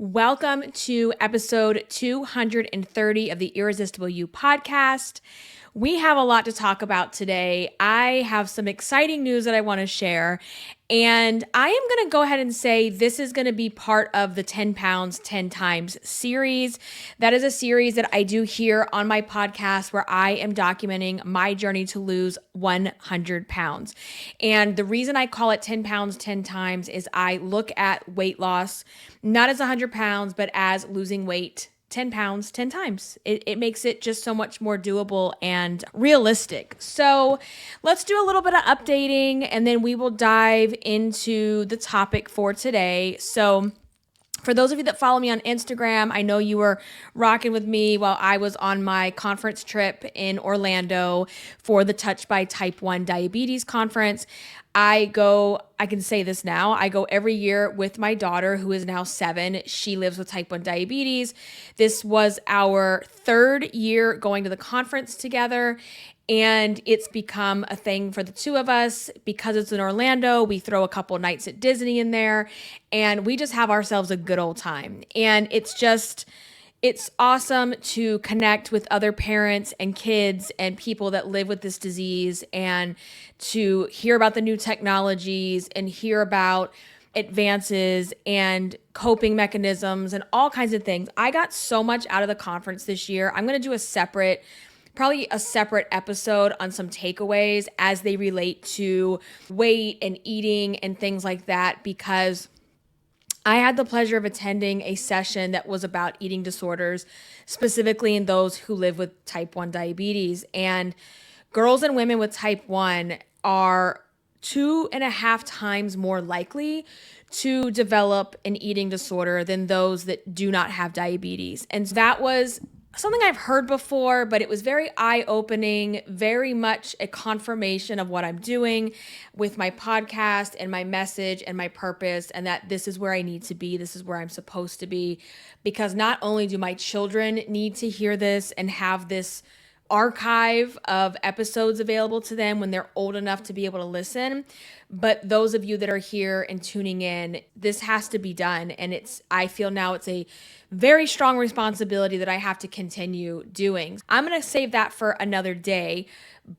Welcome to episode 230 of the Irresistible You podcast. We have a lot to talk about today. I have some exciting news that I want to share, and I am going to go ahead and say this is going to be part of the 10 pounds, 10 times series. That is a series that I do here on my podcast where I am documenting my journey to lose 100 pounds. And the reason I call it 10 pounds, 10 times is I look at weight loss not as 100 pounds, but as losing weight 10 pounds, 10 times. It makes it just so much more doable and realistic. So let's do a little bit of updating and then we will dive into the topic for today. So for those of you that follow me on Instagram, I know you were rocking with me while I was on my conference trip in Orlando for the Touched by Type 1 Diabetes conference. I can say this now, I go every year with my daughter who is now 7. She lives with type 1 diabetes. This was our 3rd year going to the conference together. And it's become a thing for the two of us because it's in Orlando. We throw a couple nights at Disney in there and we just have ourselves a good old time. And it's awesome to connect with other parents and kids and people that live with this disease and to hear about the new technologies and hear about advances and coping mechanisms and all kinds of things. I got so much out of the conference this year. I'm going to do probably a separate episode on some takeaways as they relate to weight and eating and things like that, because I had the pleasure of attending a session that was about eating disorders, specifically in those who live with type 1 diabetes. And girls and women with type 1 are 2.5 times more likely to develop an eating disorder than those that do not have diabetes. And that was something I've heard before, but it was very eye-opening, very much a confirmation of what I'm doing with my podcast and my message and my purpose, and that this is where I need to be, this is where I'm supposed to be, because not only do my children need to hear this and have this archive of episodes available to them when they're old enough to be able to listen, but those of you that are here and tuning in, this has to be done. And I feel now it's a very strong responsibility that I have to continue doing. I'm going to save that for another day,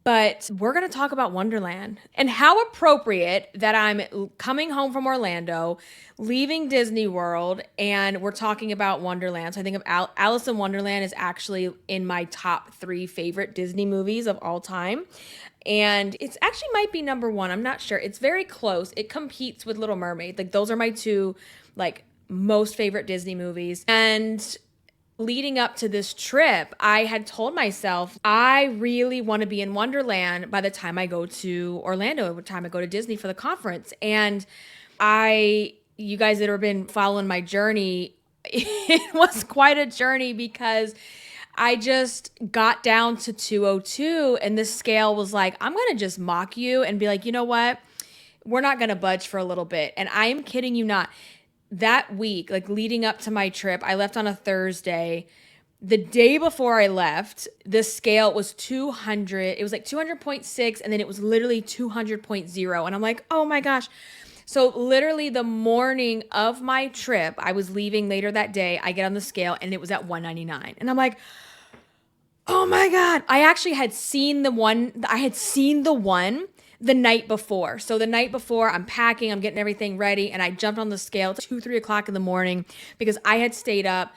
but we're going to talk about Wonderland and how appropriate that I'm coming home from Orlando, leaving Disney World, and we're talking about Wonderland. So I think of Alice in Wonderland is actually in my top 3 favorite Disney movies of all time. And it's actually might be number 1. I'm not sure. It's very close. It competes with Little Mermaid. Like those are my 2 most favorite Disney movies. And leading up to this trip, I had told myself I really want to be in Wonderland by the time I go to Orlando, by the time I go to Disney for the conference. And you guys that have been following my journey, it was quite a journey because I just got down to 202 and the scale was like, I'm going to just mock you and be like, you know what? We're not going to budge for a little bit. And I am kidding you not. That week, leading up to my trip, I left on a Thursday. The day before I left, the scale was 200. It was 200.6 and then it was literally 200.0. And I'm like, oh my gosh. So literally the morning of my trip, I was leaving later that day. I get on the scale and it was at 199. And I'm like, oh my God. I actually had seen the one the night before. So the night before, I'm packing, I'm getting everything ready, and I jumped on the scale at 2-3 o'clock in the morning because I had stayed up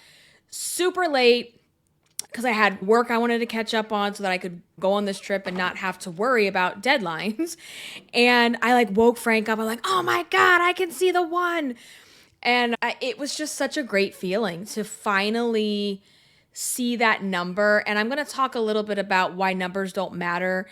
super late because I had work I wanted to catch up on so that I could go on this trip and not have to worry about deadlines. And I woke Frank up. I'm like, oh my God, I can see the 1. And it was just such a great feeling to finally see that number. And I'm going to talk a little bit about why numbers don't matter,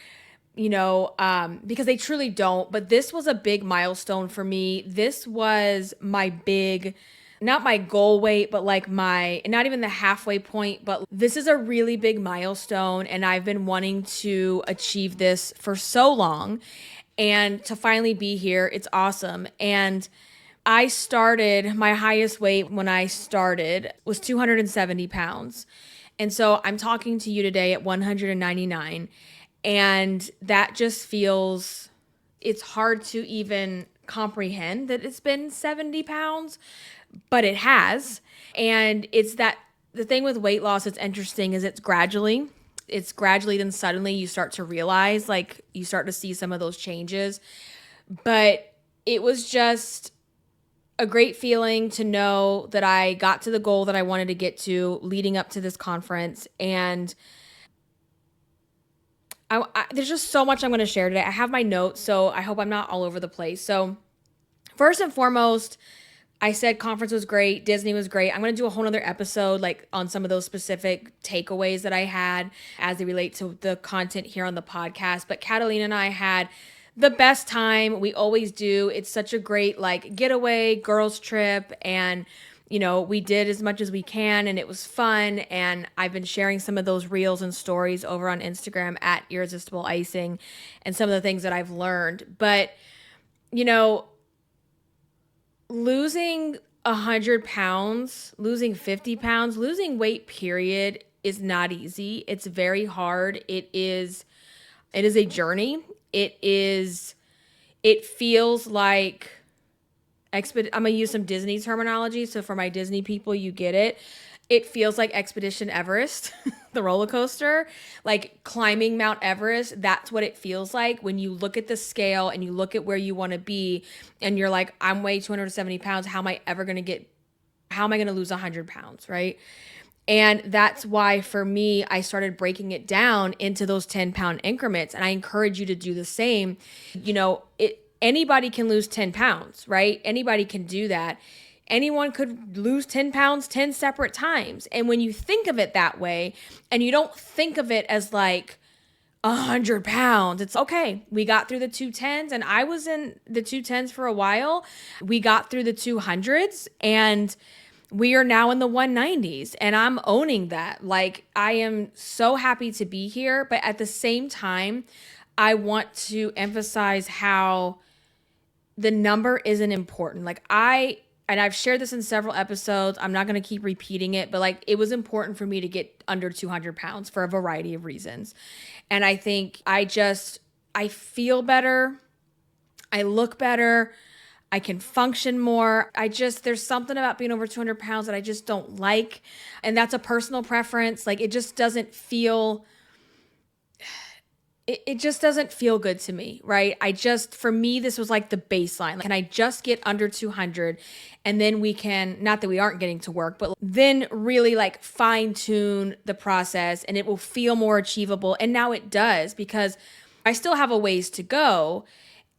because they truly don't. But this was a big milestone for me. This was my big, not my goal weight, but not even the halfway point, but this is a really big milestone. And I've been wanting to achieve this for so long, and to finally be here, it's awesome. And my highest weight when I started was 270 pounds. And so I'm talking to you today at 199. And that just it's hard to even comprehend that it's been 70 pounds. but it has. And it's that the thing with weight loss that's interesting is it's gradually, then suddenly you start to realize, like you start to see some of those changes. But it was just a great feeling to know that I got to the goal that I wanted to get to leading up to this conference. And there's just so much I'm going to share today. I have my notes, so I hope I'm not all over the place. So first and foremost, I said conference was great. Disney was great. I'm going to do a whole nother episode like on some of those specific takeaways that I had as they relate to the content here on the podcast. But Catalina and I had the best time. We always do. It's such a great like getaway girls trip, and we did as much as we can, and it was fun. And I've been sharing some of those reels and stories over on Instagram at Irresistible Icing and some of the things that I've learned. But losing 100 pounds, losing 50 pounds, losing weight, period, is not easy. It's very hard. It is a journey. It feels like, I'm going to use some Disney terminology. So for my Disney people, you get it. It feels like Expedition Everest, the roller coaster, like climbing Mount Everest. That's what it feels like when you look at the scale and you look at where you want to be and you're like, I'm weighing 270 pounds. How am I going to lose 100 pounds, right? And that's why for me, I started breaking it down into those 10-pound increments. And I encourage you to do the same. Anybody can lose 10 pounds, right? Anybody can do that. Anyone could lose 10 pounds 10 separate times. And when you think of it that way, and you don't think of it as like 100 pounds, it's okay. We got through the 210s, and I was in the 210s for a while. We got through the 200s, and we are now in the 190s, and I'm owning that. Like, I am so happy to be here, but at the same time, I want to emphasize how the number isn't important. And I've shared this in several episodes. I'm not going to keep repeating it, but like it was important for me to get under 200 pounds for a variety of reasons. And I think I feel better. I look better. I can function more. There's something about being over 200 pounds that I just don't like. And that's a personal preference. Like it just doesn't feel good to me, right? For me, this was like the baseline. Like, can I just get under 200? And then we can, not that we aren't getting to work, but then really like fine tune the process and it will feel more achievable. And now it does, because I still have a ways to go.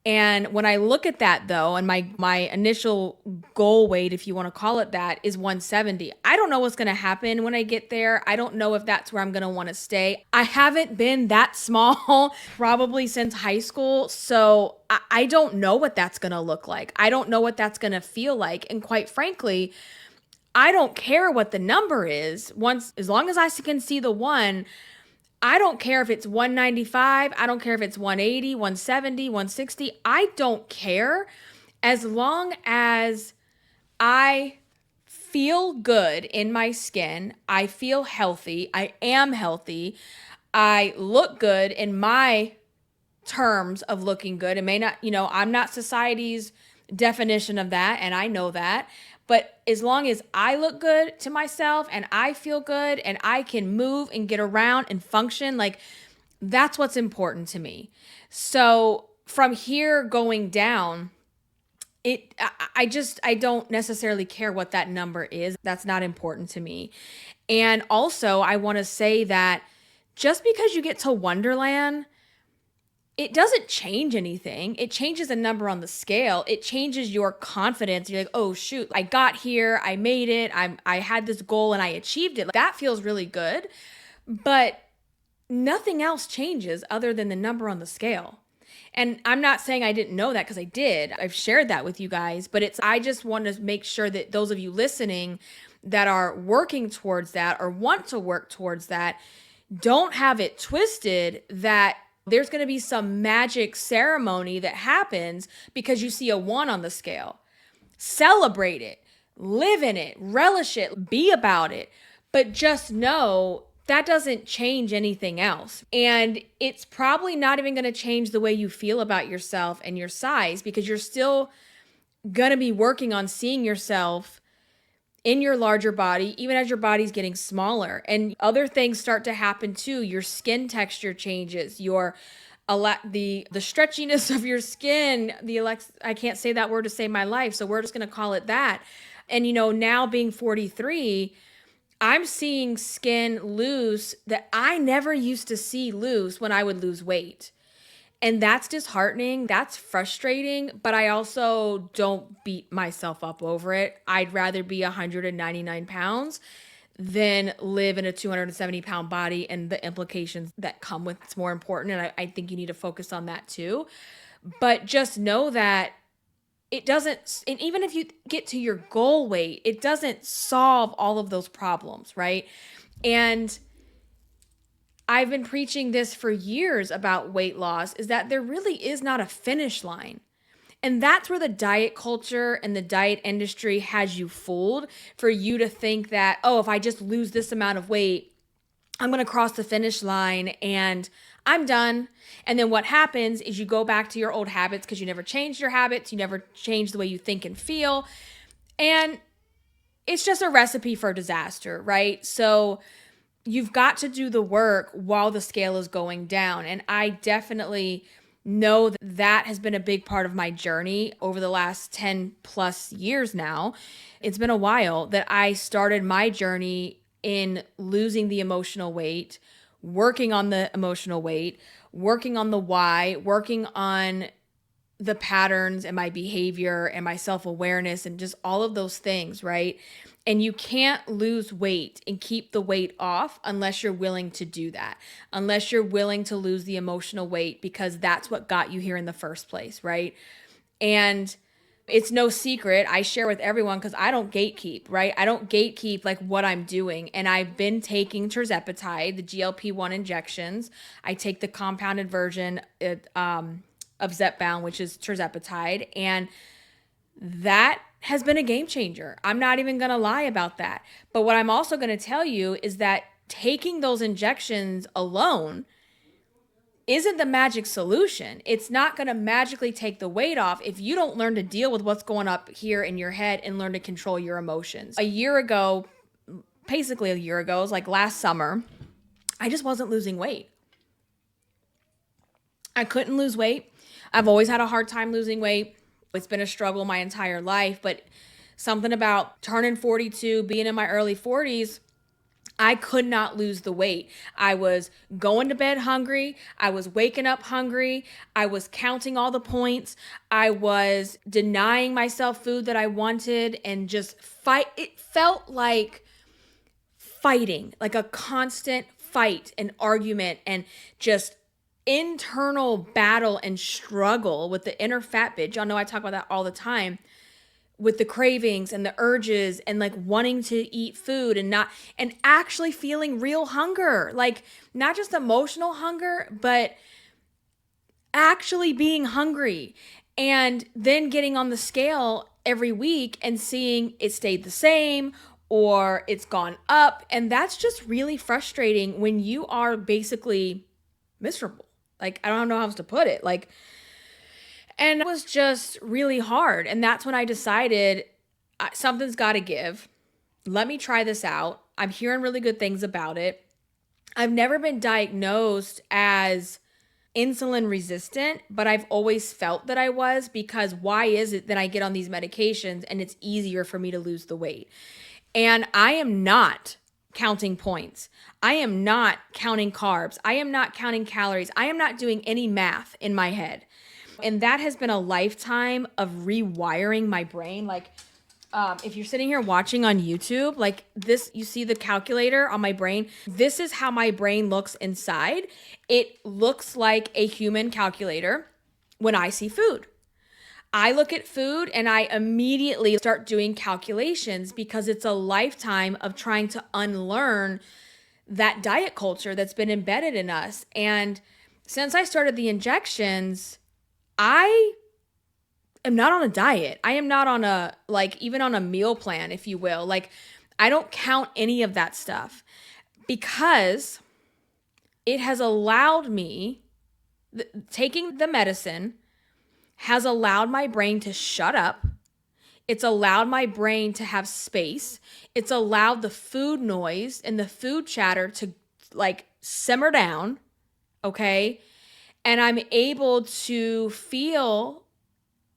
And when I look at that though, and my initial goal weight, if you want to call it that, is 170. I don't know what's going to happen when I get there. I don't know if that's where I'm going to want to stay. I haven't been that small probably since high school. So I don't know what that's going to look like. I don't know what that's going to feel like. And quite frankly, I don't care what the number is. As long as I can see the one, I don't care if it's 195. I don't care if it's 180, 170, 160. I don't care, as long as I feel good in my skin. I feel healthy. I am healthy. I look good in my terms of looking good. It may not, I'm not society's definition of that, and I know that. But as long as I look good to myself and I feel good and I can move and get around and function, like that's what's important to me. So from here going down, I don't necessarily care what that number is. That's not important to me. And also I want to say that just because you get to Wonderland, it doesn't change anything. It changes a number on the scale. It changes your confidence. You're like, oh shoot, I got here, I made it, I had this goal and I achieved it. Like, that feels really good. But nothing else changes other than the number on the scale. And I'm not saying I didn't know that, because I did. I've shared that with you guys, but I just want to make sure that those of you listening that are working towards that or want to work towards that, don't have it twisted that there's going to be some magic ceremony that happens because you see a 1 on the scale. Celebrate it, live in it, relish it, be about it. But just know that doesn't change anything else. And it's probably not even going to change the way you feel about yourself and your size, because you're still going to be working on seeing yourself in your larger body, even as your body's getting smaller. And other things start to happen too. Your skin texture changes, the stretchiness of your skin, I can't say that word to save my life, so we're just going to call it that. And now being 43, I'm seeing skin loose that I never used to see loose when I would lose weight. And that's disheartening. That's frustrating, but I also don't beat myself up over it. I'd rather be 199 pounds than live in a 270-pound body, and the implications that come with it's more important. And I think you need to focus on that too. But just know that it doesn't, and even if you get to your goal weight, it doesn't solve all of those problems, right? And I've been preaching this for years about weight loss, is that there really is not a finish line. And that's where the diet culture and the diet industry has you fooled, for you to think that, oh, if I just lose this amount of weight, I'm going to cross the finish line and I'm done. And then what happens is you go back to your old habits because you never changed your habits. You never changed the way you think and feel. And it's just a recipe for disaster, right? So you've got to do the work while the scale is going down. And I definitely know that has been a big part of my journey over the last 10 plus years now. It's been a while that I started my journey in losing the emotional weight, working on the emotional weight, working on the why, working on the patterns and my behavior and my self-awareness and just all of those things, right? And you can't lose weight and keep the weight off unless you're willing to do that, unless you're willing to lose the emotional weight, because that's what got you here in the first place, right? And it's no secret. I share with everyone because I don't gatekeep, right? I don't gatekeep like what I'm doing. And I've been taking tirzepatide, the GLP-1 injections. I take the compounded version of Zepbound, which is tirzepatide. And that has been a game changer. I'm not even going to lie about that. But what I'm also going to tell you is that taking those injections alone isn't the magic solution. It's not going to magically take the weight off if you don't learn to deal with what's going up here in your head and learn to control your emotions. Basically a year ago, it was like last summer, I just wasn't losing weight. I couldn't lose weight. I've always had a hard time losing weight. It's been a struggle my entire life, but something about turning 42, being in my early 40s, I could not lose the weight. I was going to bed hungry. I was waking up hungry. I was counting all the points. I was denying myself food that I wanted and just fight. It felt like fighting, like a constant fight and argument and just internal battle and struggle with the inner fat bitch. Y'all know I talk about that all the time, with the cravings and the urges and like wanting to eat food and actually feeling real hunger, like not just emotional hunger, but actually being hungry, and then getting on the scale every week and seeing it stayed the same or it's gone up. And that's just really frustrating when you are basically miserable. Like, I don't know how else to put it. And it was just really hard. And that's when I decided something's got to give. Let me try this out. I'm hearing really good things about it. I've never been diagnosed as insulin resistant, but I've always felt that I was, because why is it that I get on these medications and it's easier for me to lose the weight? And I am not counting points. I am not counting carbs. I am not counting calories. I am not doing any math in my head. And that has been a lifetime of rewiring my brain. Like, if you're sitting here watching on YouTube, like this, you see the calculator on my brain. This is how my brain looks inside. It looks like a human calculator when I see food. I look at food and I immediately start doing calculations, because it's a lifetime of trying to unlearn that diet culture that's been embedded in us. And since I started the injections, I am not on a diet. I am not on even on a meal plan, if you will. Like, I don't count any of that stuff, because it has allowed me, taking the medicine has allowed my brain to shut up. It's allowed my brain to have space. It's allowed the food noise and the food chatter to like simmer down, okay? And I'm able to feel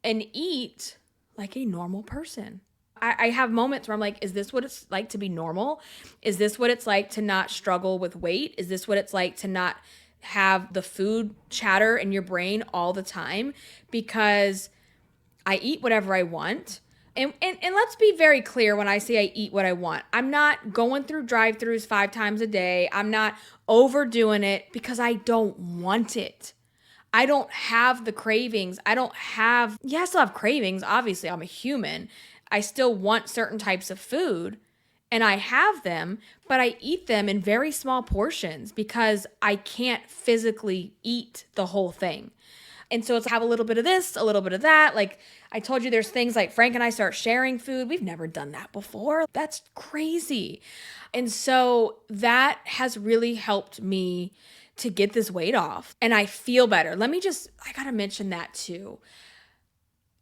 and eat like a normal person. I have moments where I'm like, is this what it's like to be normal? Is this what it's like to not struggle with weight? Is this what it's like to not have the food chatter in your brain all the time? Because I eat whatever I want. And let's be very clear when I say I eat what I want. I'm not going through drive-thrus 5 times a day. I'm not overdoing it because I don't want it. I don't have the cravings. I still have cravings. Obviously, I'm a human. I still want certain types of food and I have them, but I eat them in very small portions because I can't physically eat the whole thing. And so it's have a little bit of this, a little bit of that. Like I told you, there's things like Frank and I start sharing food. We've never done that before. That's crazy. And so that has really helped me to get this weight off. And I feel better. I got to mention that too.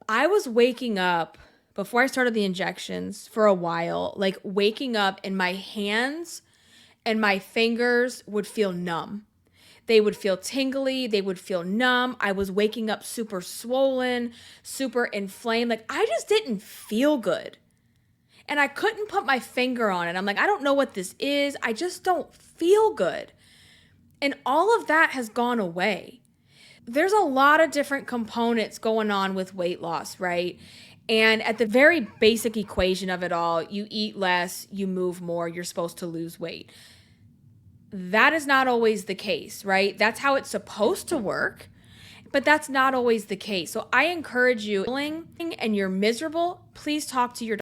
I was waking up before I started the injections for a while, like waking up and my hands and my fingers would feel numb. They would feel tingly. They would feel numb. I was waking up super swollen, super inflamed. Like I just didn't feel good. And I couldn't put my finger on it. I'm like, I don't know what this is. I just don't feel good. And all of that has gone away. There's a lot of different components going on with weight loss, right? And at the very basic equation of it all, you eat less, you move more, you're supposed to lose weight. That is not always the case, right? That's how it's supposed to work, but that's not always the case. So I encourage you, and you're miserable, please talk to your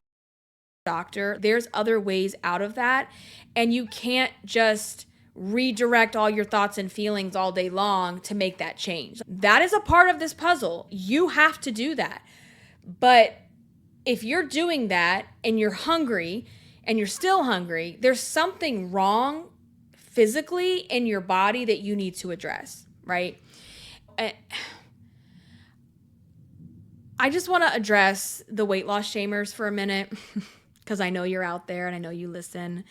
doctor. There's other ways out of that, and you can't just redirect all your thoughts and feelings all day long to make that change. That is a part of this puzzle. You have to do that. But if you're doing that and you're hungry and you're still hungry, there's something wrong physically in your body that you need to address, right? I just want to address the weight loss shamers for a minute because I know you're out there and I know you listen.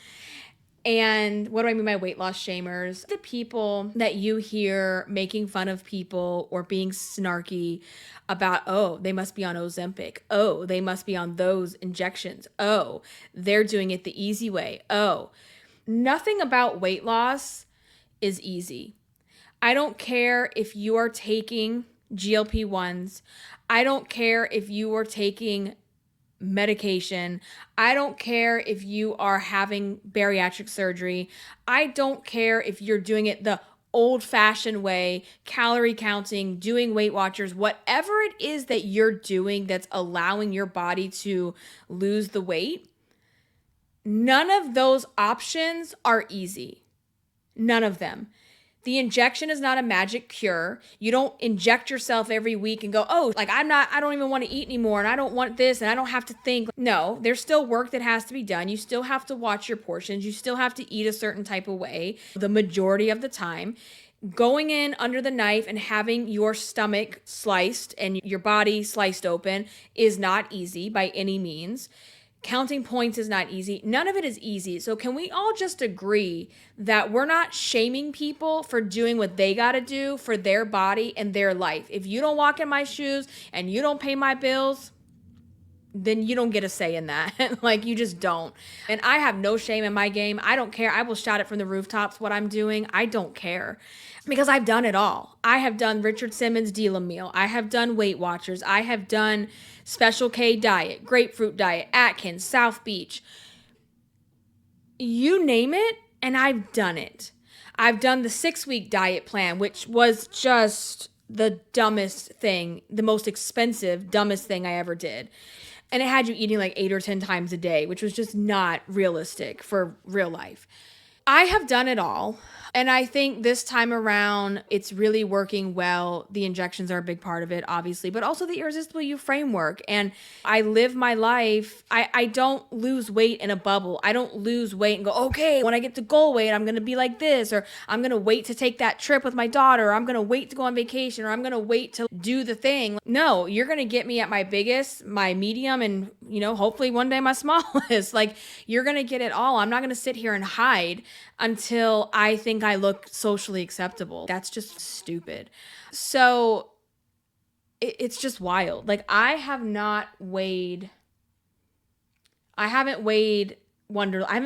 And what do I mean by weight loss shamers? The people that you hear making fun of people or being snarky about, oh, they must be on Ozempic. Oh, they must be on those injections. Oh, they're doing it the easy way. Oh, nothing about weight loss is easy. I don't care if you are taking GLP-1s. I don't care if you are taking medication. I don't care if you are having bariatric surgery. I don't care if you're doing it the old-fashioned way, calorie counting, doing Weight Watchers, whatever it is that you're doing that's allowing your body to lose the weight. None of those options are easy. None of them. The injection is not a magic cure. You don't inject yourself every week and go, oh, like I don't even want to eat anymore and I don't want this and I don't have to think. No, there's still work that has to be done. You still have to watch your portions. You still have to eat a certain type of way the majority of the time. Going in under the knife and having your stomach sliced and your body sliced open is not easy by any means. Counting points is not easy. None of it is easy. So can we all just agree that we're not shaming people for doing what they got to do for their body and their life? If you don't walk in my shoes and you don't pay my bills, then you don't get a say in that. Like you just don't. And I have no shame in my game. I don't care. I will shout it from the rooftops what I'm doing. I don't care because I've done it all. I have done Richard Simmons' Deal a Meal. I have done Weight Watchers. I have done Special K diet, grapefruit diet, Atkins, South Beach. You name it, and I've done it. I've done the 6-week diet plan, which was just the dumbest thing, the most expensive, dumbest thing I ever did. And it had you eating like 8 or 10 times a day, which was just not realistic for real life. I have done it all. And I think this time around, it's really working well. The injections are a big part of it, obviously, but also the Irresistible You framework. And I live my life. I don't lose weight in a bubble. I don't lose weight and go, okay, when I get to goal weight, I'm going to be like this, or I'm going to wait to take that trip with my daughter, or I'm going to wait to go on vacation, or I'm going to wait to do the thing. No, you're going to get me at my biggest, my medium, and hopefully one day my smallest. Like, you're going to get it all. I'm not going to sit here and hide until I think I look socially acceptable. That's just stupid. So it's just wild. Like, I haven't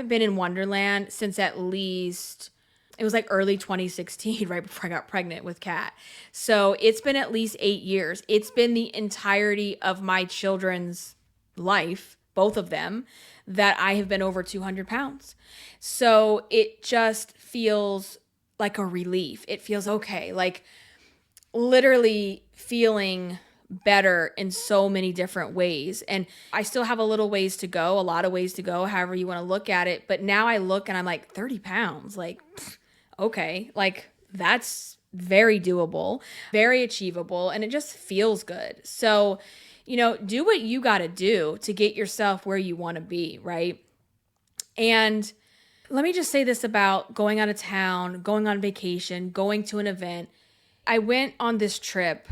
been in Wonderland since at least, it was like early 2016, right before I got pregnant with Kat. So it's been at least 8 years. It's been the entirety of my children's life, both of them, that I have been over 200 pounds. So it just feels like a relief. It feels okay. Like, literally feeling better in so many different ways. And I still have a little ways to go, a lot of ways to go, however you want to look at it. But now I look and I'm like, 30 pounds, like, okay, like, that's very doable, very achievable, and it just feels good. So, do what you got to do to get yourself where you want to be, right? And let me just say this about going out of town, going on vacation, going to an event. I went on this trip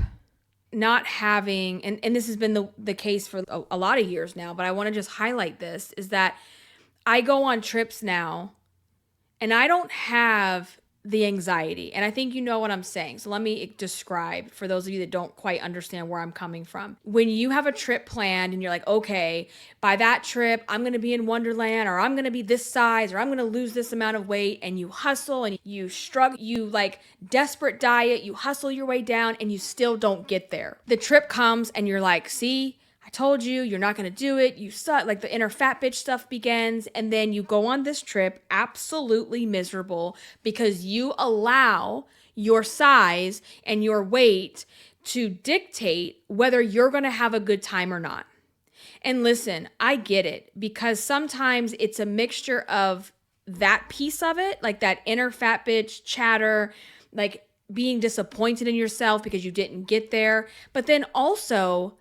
not having, and this has been the case for a lot of years now, but I want to just highlight this, is that I go on trips now and I don't have the anxiety. And I think you know what I'm saying. So let me describe for those of you that don't quite understand where I'm coming from. When you have a trip planned and you're like, okay, by that trip, I'm going to be in Wonderland, or I'm going to be this size, or I'm going to lose this amount of weight, and you hustle and you struggle, you like desperate diet, you hustle your way down, and you still don't get there. The trip comes and you're like, see, I told you, you're not going to do it. You suck. Like, the inner fat bitch stuff begins. And then you go on this trip absolutely miserable because you allow your size and your weight to dictate whether you're going to have a good time or not. And listen, I get it, because sometimes it's a mixture of that piece of it, like that inner fat bitch chatter, like being disappointed in yourself because you didn't get there. But then also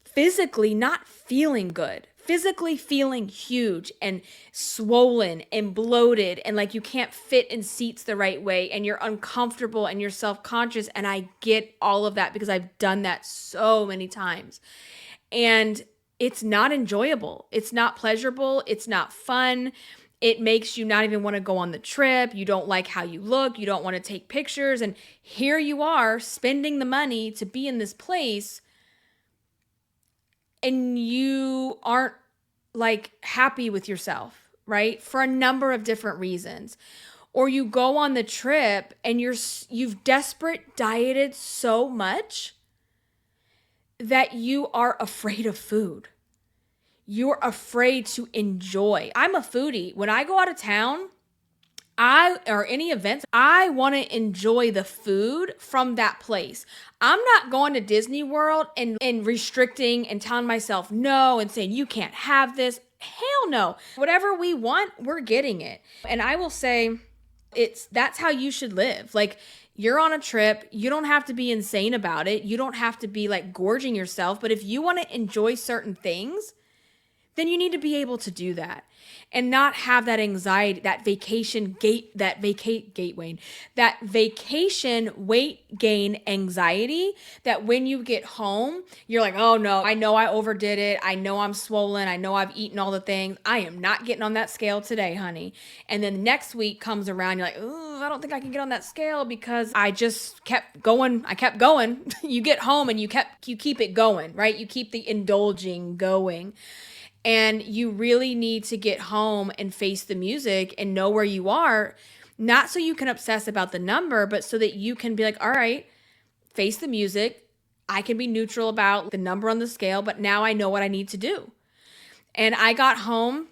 physically not feeling good, physically feeling huge and swollen and bloated, and like you can't fit in seats the right way, and you're uncomfortable and you're self-conscious. And I get all of that because I've done that so many times. And it's not enjoyable. It's not pleasurable. It's not fun. It makes you not even want to go on the trip. You don't like how you look. You don't want to take pictures. And here you are spending the money to be in this place, and you aren't like happy with yourself, right? For a number of different reasons. Or you go on the trip and you've desperate dieted so much that you are afraid of food. You're afraid to enjoy. I'm a foodie. When I go out of town, or any events, I want to enjoy the food from that place. I'm not going to Disney World and restricting and telling myself no and saying you can't have this. Hell no. Whatever we want, we're getting it. And I will say that's how you should live. Like, you're on a trip. You don't have to be insane about it. You don't have to be like gorging yourself. But if you want to enjoy certain things, then you need to be able to do that and not have that anxiety, that vacation weight gain anxiety, that when you get home, you're like, oh no, I know I overdid it. I know I'm swollen. I know I've eaten all the things. I am not getting on that scale today, honey. And then next week comes around, you're like, oh, I don't think I can get on that scale because I just kept going. I kept going. You get home and you keep it going, right? You keep the indulging going. And you really need to get home and face the music and know where you are, not so you can obsess about the number, but so that you can be like, all right, face the music. I can be neutral about the number on the scale, but now I know what I need to do. And I got home.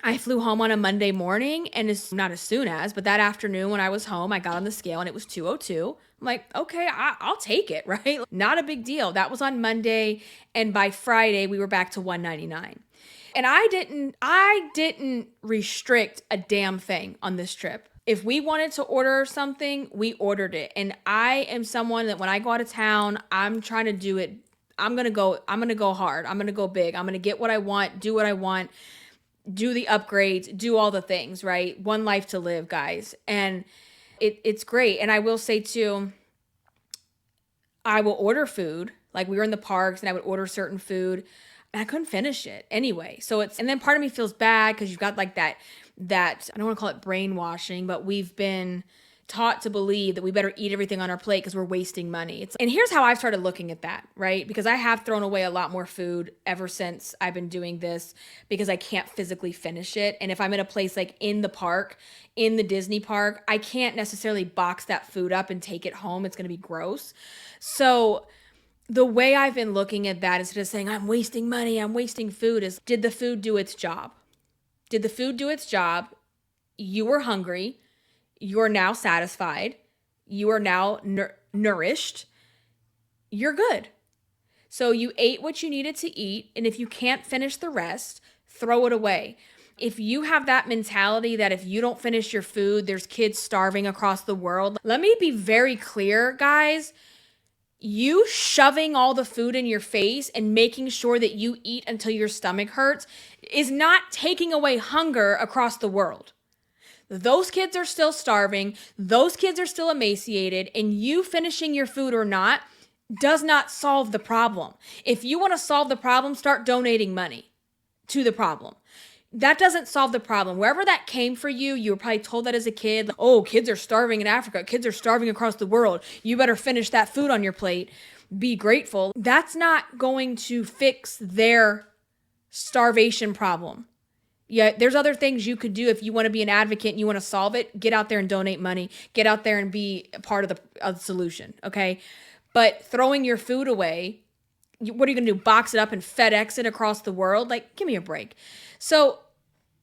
I flew home on a Monday morning, and not as soon as, but that afternoon when I was home, I got on the scale and it was 202. I'm like, okay, I'll take it, right? Not a big deal. That was on Monday. And by Friday, we were back to 199. And I didn't restrict a damn thing on this trip. If we wanted to order something, we ordered it. And I am someone that when I go out of town, I'm trying to do it. I'm going to go hard. I'm going to go big. I'm going to get what I want, do what I want, do the upgrades, do all the things, right? One life to live, guys. And it's great. And I will say too, I will order food. Like, we were in the parks and I would order certain food. And I couldn't finish it anyway. And then part of me feels bad because you've got like that, I don't want to call it brainwashing, but we've been taught to believe that we better eat everything on our plate because we're wasting money. And here's how I've started looking at that, right? Because I have thrown away a lot more food ever since I've been doing this because I can't physically finish it. And if I'm in a place like in the park, in the Disney park, I can't necessarily box that food up and take it home. It's going to be gross. So the way I've been looking at that instead of saying, I'm wasting money, I'm wasting food, is did the food do its job? Did the food do its job? You were hungry. You're now satisfied. You are now nourished. You're good. So you ate what you needed to eat. And if you can't finish the rest, throw it away. If you have that mentality that if you don't finish your food, there's kids starving across the world. Let me be very clear, guys. You shoving all the food in your face and making sure that you eat until your stomach hurts is not taking away hunger across the world. Those kids are still starving. Those kids are still emaciated. And you finishing your food or not does not solve the problem. If you want to solve the problem, start donating money to the problem. That doesn't solve the problem. Wherever that came for you, you were probably told that as a kid. Like, oh, kids are starving in Africa. Kids are starving across the world. You better finish that food on your plate. Be grateful. That's not going to fix their starvation problem. Yeah, there's other things you could do if you want to be an advocate and you want to solve it. Get out there and donate money. Get out there and be a part of the solution, okay? But throwing your food away, what are you going to do? Box it up and FedEx it across the world? Like, give me a break. So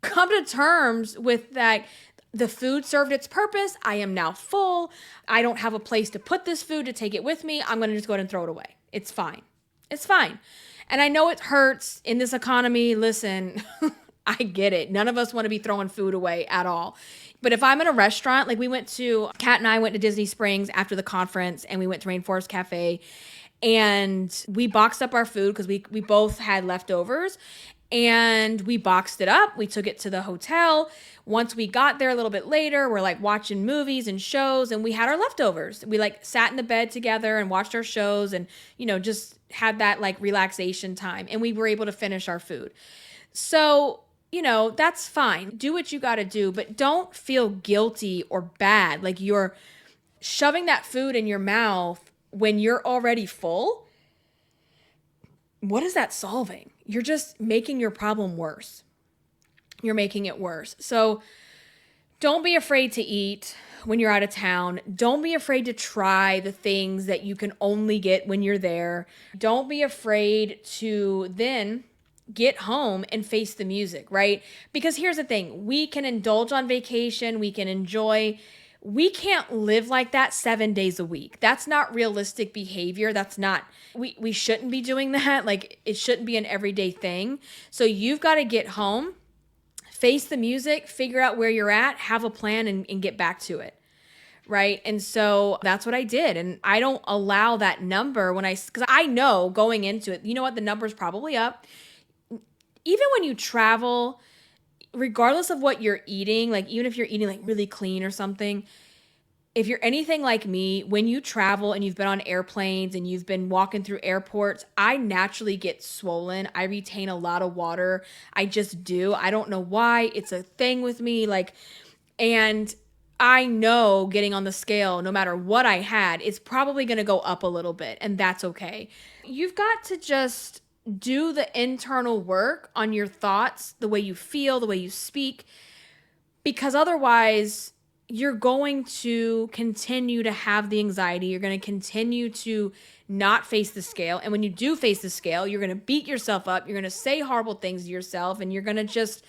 come to terms with that. The food served its purpose. I am now full. I don't have a place to put this food to take it with me. I'm going to just go ahead and throw it away. It's fine. It's fine. And I know it hurts in this economy. Listen, I get it. None of us want to be throwing food away at all. But if I'm in a restaurant, like Kat and I went to Disney Springs after the conference and we went to Rainforest Cafe and we boxed up our food because we both had leftovers and we boxed it up. We took it to the hotel. Once we got there a little bit later, we're like watching movies and shows and we had our leftovers. We like sat in the bed together and watched our shows and, just had that like relaxation time and we were able to finish our food. So that's fine. Do what you got to do, but don't feel guilty or bad. Like you're shoving that food in your mouth when you're already full. What is that solving? You're just making your problem worse. You're making it worse. So don't be afraid to eat when you're out of town. Don't be afraid to try the things that you can only get when you're there. Don't be afraid to then get home and face the music, right? Because here's the thing. We can indulge on vacation. We can enjoy. We can't live like that 7 days a week. That's not realistic behavior. We shouldn't be doing that. Like it shouldn't be an everyday thing. So you've got to get home, face the music, figure out where you're at, have a plan and get back to it. Right. And so that's what I did. And I don't allow that number because I know going into it, you know what? The number's probably up. Even when you travel, regardless of what you're eating, like even if you're eating like really clean or something, if you're anything like me, when you travel and you've been on airplanes and you've been walking through airports, I naturally get swollen. I retain a lot of water. I just do. I don't know why. It's a thing with me. And I know getting on the scale, no matter what I had, it's probably going to go up a little bit, and that's okay. You've got to just do the internal work on your thoughts, the way you feel, the way you speak, because otherwise you're going to continue to have the anxiety. You're going to continue to not face the scale. And when you do face the scale, you're going to beat yourself up. You're going to say horrible things to yourself, and you're going to just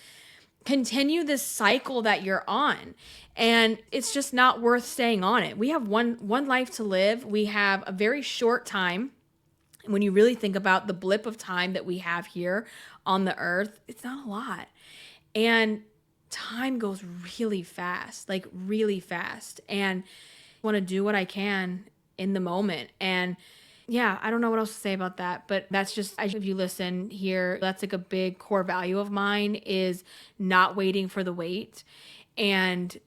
continue this cycle that you're on. And it's just not worth staying on it. We have one life to live. We have a very short time. When you really think about the blip of time that we have here on the earth, it's not a lot. And time goes really fast, like really fast. And I want to do what I can in the moment. And yeah, I don't know what else to say about that, but that's just, if you listen here, that's like a big core value of mine is not waiting for the wait and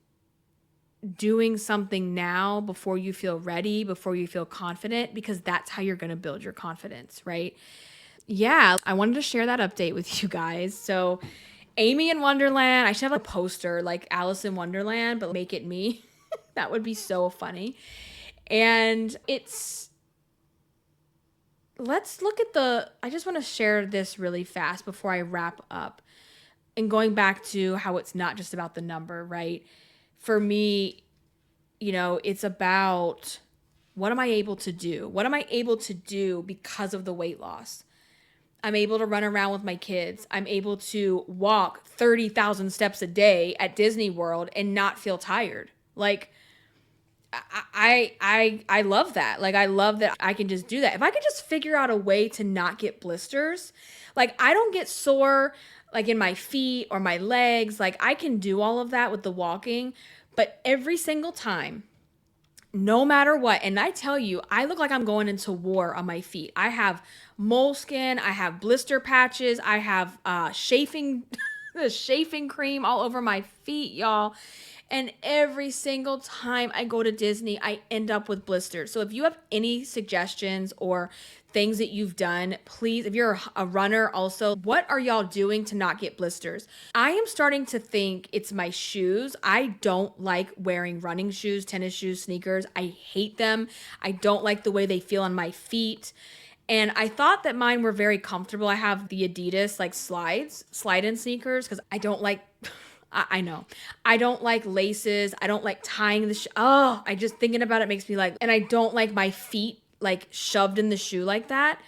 doing something now before you feel ready, before you feel confident, because that's how you're going to build your confidence, right? yeah, I wanted to share that update with you guys. So, Aimee in Wonderland, I should have a poster like Alice in Wonderland, but make it me. That would be so funny. And let's look at I just want to share this really fast before I wrap up. And going back to how it's not just about the number, right? For me, it's about what am I able to do? What am I able to do because of the weight loss? I'm able to run around with my kids. I'm able to walk 30,000 steps a day at Disney World and not feel tired. Like I love that. Like I love that I can just do that. If I could just figure out a way to not get blisters, like I don't get sore like in my feet or my legs, like I can do all of that with the walking, but every single time, no matter what, and I tell you, I look like I'm going into war on my feet. I have moleskin, I have blister patches, I have chafing the chafing cream all over my feet, y'all. And every single time I go to Disney, I end up with blisters. So if you have any suggestions or things that you've done, please, if you're a runner also, what are y'all doing to not get blisters? I am starting to think it's my shoes. I don't like wearing running shoes, tennis shoes, sneakers. I hate them. I don't like the way they feel on my feet. And I thought that mine were very comfortable. I have the Adidas like slide-in sneakers because I don't like I know. I don't like laces. I don't like tying I just thinking about it makes me like, and I don't like my feet like shoved in the shoe like that.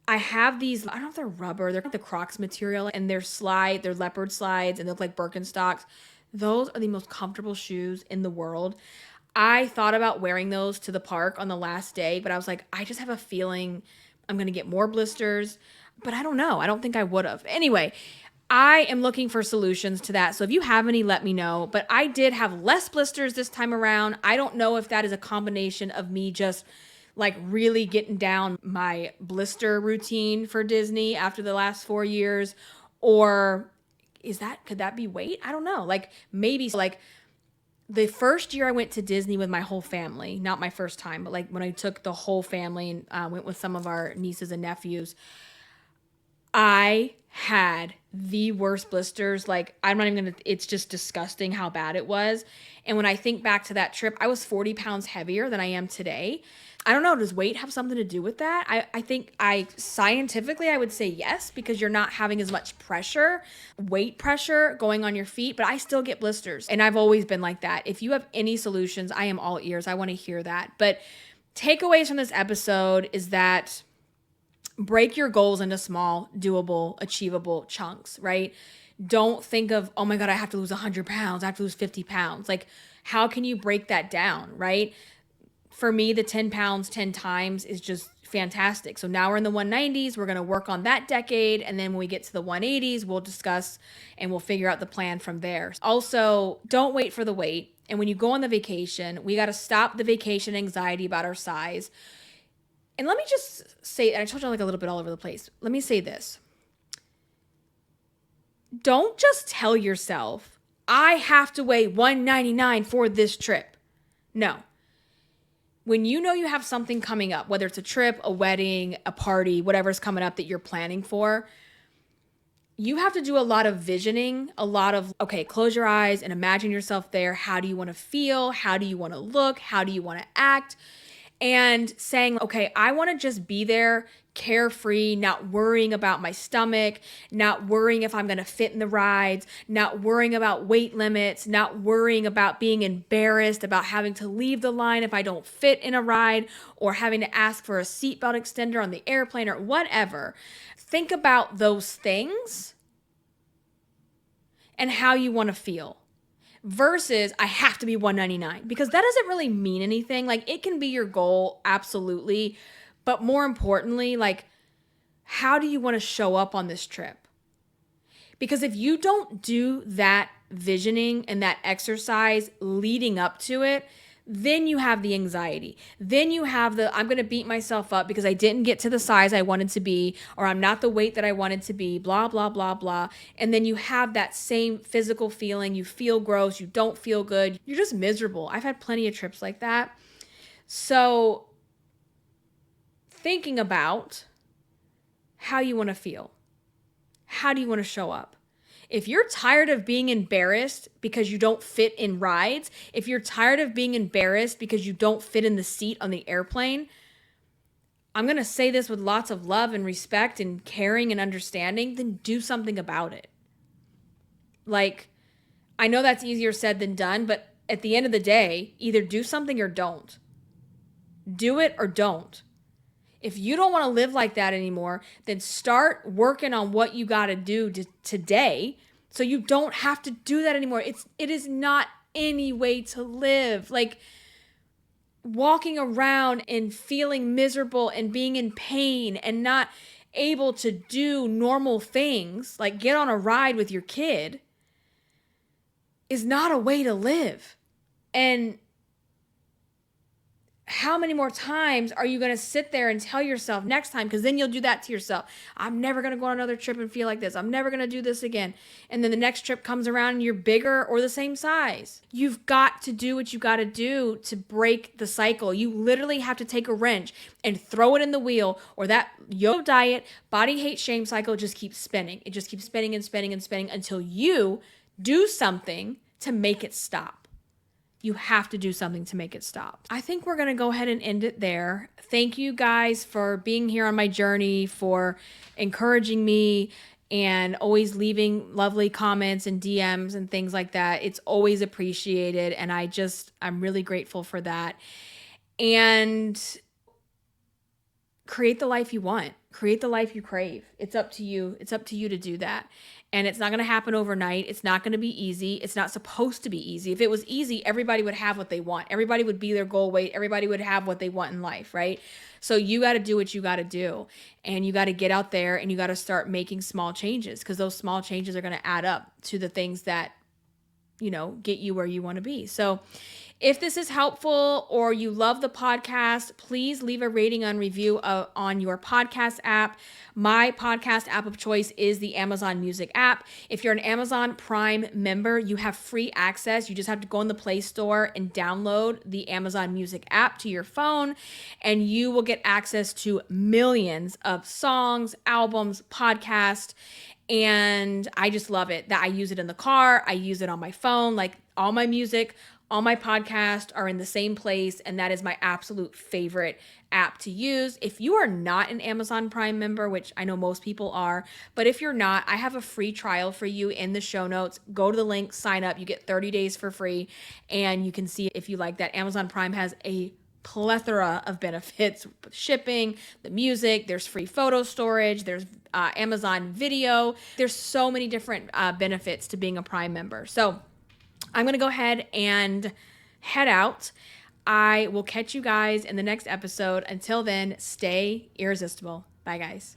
I have these, I don't know if they're rubber, they're like the Crocs material and they're leopard slides and they look like Birkenstocks. Those are the most comfortable shoes in the world. I thought about wearing those to the park on the last day, but I was like, I just have a feeling I'm going to get more blisters, but I don't know. I don't think I would have. Anyway, I am looking for solutions to that. So if you have any, let me know. But I did have less blisters this time around. I don't know if that is a combination of me just like really getting down my blister routine for Disney after the last 4 years, or could that be weight? I don't know. Like maybe like the first year I went to Disney with my whole family, not my first time, but like when I took the whole family and went with some of our nieces and nephews, I had the worst blisters. Like, I'm not even it's just disgusting how bad it was. And when I think back to that trip, I was 40 pounds heavier than I am today. I don't know. Does weight have something to do with that? I think scientifically, I would say yes, because you're not having as much weight pressure going on your feet, but I still get blisters. And I've always been like that. If you have any solutions, I am all ears. I want to hear that. But takeaways from this episode is that break your goals into small, doable, achievable chunks, right? Don't think of, oh my God, I have to lose 100 pounds. I have to lose 50 pounds. Like, how can you break that down, right? For me, the 10 pounds 10 times is just fantastic. So now we're in the 190s. We're going to work on that decade. And then when we get to the 180s, we'll discuss and we'll figure out the plan from there. Also, don't wait for the weight. And when you go on the vacation, we got to stop the vacation anxiety about our size. And let me just say, and I told you like a little bit all over the place. Let me say this. Don't just tell yourself, I have to weigh 199 for this trip. No. When you know you have something coming up, whether it's a trip, a wedding, a party, whatever's coming up that you're planning for, you have to do a lot of visioning, okay, close your eyes and imagine yourself there. How do you want to feel? How do you want to look? How do you want to act? And saying, okay, I want to just be there carefree, not worrying about my stomach, not worrying if I'm going to fit in the rides, not worrying about weight limits, not worrying about being embarrassed about having to leave the line if I don't fit in a ride or having to ask for a seatbelt extender on the airplane or whatever. Think about those things and how you want to feel. Versus I have to be 199, because that doesn't really mean anything. Like, it can be your goal, absolutely. But more importantly, like, how do you want to show up on this trip? Because if you don't do that visioning and that exercise leading up to it, then you have the anxiety. Then you have I'm going to beat myself up because I didn't get to the size I wanted to be, or I'm not the weight that I wanted to be, blah, blah, blah, blah. And then you have that same physical feeling. You feel gross. You don't feel good. You're just miserable. I've had plenty of trips like that. So thinking about how you want to feel. How do you want to show up? If you're tired of being embarrassed because you don't fit in rides, if you're tired of being embarrassed because you don't fit in the seat on the airplane, I'm going to say this with lots of love and respect and caring and understanding, then do something about it. Like, I know that's easier said than done, but at the end of the day, either do something or don't. Do it or don't. If you don't want to live like that anymore, then start working on what you got to do today so you don't have to do that anymore. It is not any way to live. Like, walking around and feeling miserable and being in pain and not able to do normal things, like get on a ride with your kid, is not a way to live. And how many more times are you going to sit there and tell yourself next time? Because then you'll do that to yourself. I'm never going to go on another trip and feel like this. I'm never going to do this again. And then the next trip comes around and you're bigger or the same size. You've got to do what you got to do to break the cycle. You literally have to take a wrench and throw it in the wheel, or that yo diet, body hate, shame cycle just keeps spinning. It just keeps spinning and spinning and spinning until you do something to make it stop. You have to do something to make it stop. I think we're going to go ahead and end it there. Thank you guys for being here on my journey, for encouraging me and always leaving lovely comments and DMs and things like that. It's always appreciated. And I'm really grateful for that. And create the life you want. Create the life you crave. It's up to you. It's up to you to do that. And it's not going to happen overnight. It's not going to be easy. It's not supposed to be easy. If it was easy, everybody would have what they want. Everybody would be their goal weight. Everybody would have what they want in life, right? So you got to do what you got to do. And you got to get out there and you got to start making small changes, because those small changes are going to add up to the things that, get you where you want to be. So if this is helpful or you love the podcast, please leave a rating and review on your podcast app. My podcast app of choice is the Amazon Music app. If you're an Amazon Prime member, you have free access. You just have to go in the Play Store and download the Amazon Music app to your phone, and you will get access to millions of songs, albums, podcasts. And I just love it that I use it in the car. I use it on my phone. Like, all my music, all my podcasts are in the same place. And that is my absolute favorite app to use. If you are not an Amazon Prime member, which I know most people are, but if you're not, I have a free trial for you in the show notes. Go to the link, sign up. You get 30 days for free. And you can see if you like that. Amazon Prime has a plethora of benefits: shipping, the music, there's free photo storage, there's Amazon Video. There's so many different benefits to being a Prime member. So I'm going to go ahead and head out. I will catch you guys in the next episode. Until then, stay irresistible. Bye, guys.